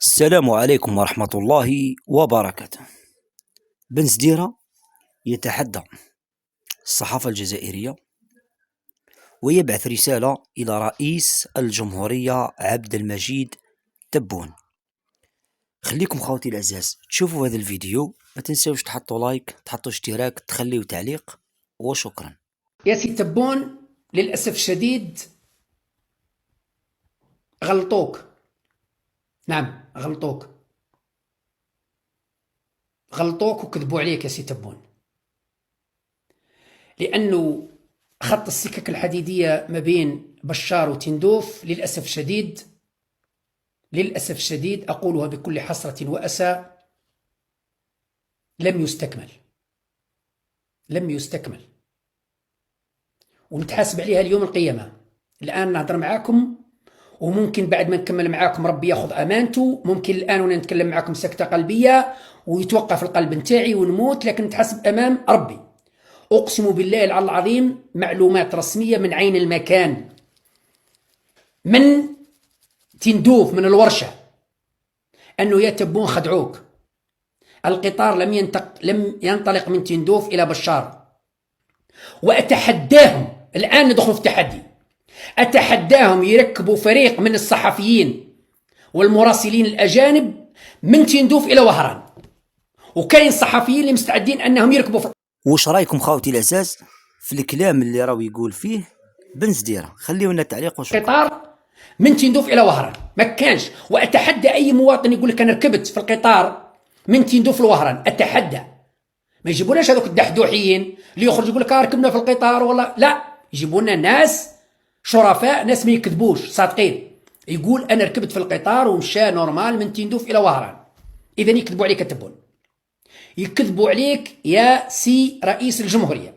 السلام عليكم ورحمة الله وبركاته. بن زديرة يتحدى الصحافة الجزائرية ويبعث رسالة إلى رئيس الجمهورية عبد المجيد تبون. خليكم خوتي الأعزاء تشوفوا هذا الفيديو، ما تنسوش تحطوا لايك، تحطوا اشتراك، تخليوا تعليق، وشكرا. يا سي تبون، للأسف الشديد غلطوك. نعم غلطوك وكذبوا عليك يا سي تبون، لأنه خط السكك الحديدية ما بين بشار وتندوف للأسف الشديد أقولها بكل حسرة وأسى لم يستكمل ونتحاسب عليها اليوم القيامة. الآن نهضر معاكم وممكن بعد ما نكمل معاكم ربي ياخذ امانته، ممكن الان وانا نتكلم معاكم سكته قلبيه ويتوقف القلب نتاعي ونموت، لكن نتحاسب امام ربي. اقسم بالله العلي العظيم معلومات رسميه من عين المكان، من تندوف من الورشه، انه يا تبون خدعوك. القطار لم ينطلق من تندوف الى بشار، واتحداهم الان ندخل في تحدي، أتحداهم يركبوا فريق من الصحفيين والمراسلين الأجانب من تندوف إلى وهران، وكاين صحفيين اللي مستعدين أنهم يركبوا وش رايكم خوتي الأعزاز في الكلام اللي راهو يقول فيه بن زديرة؟ خليوا لنا تعليق وشكرا. قطار من تندوف إلى وهران ما كانش، وأتحدى أي مواطن يقول لك أنا ركبت في القطار من تندوف لوهران، أتحدى. ما يجيبوناش هذوك الدحدوحيين اللي يخرج يقول لك ركبنا في القطار والله لا، يجيبونا ناس شرفاء، ناس ما يكذبوش صادقين، يقول انا ركبت في القطار ومشى نورمال من تندوف الى وهران. اذا يكذبوا عليك تبون، يكذبوا عليك يا سي رئيس الجمهوريه.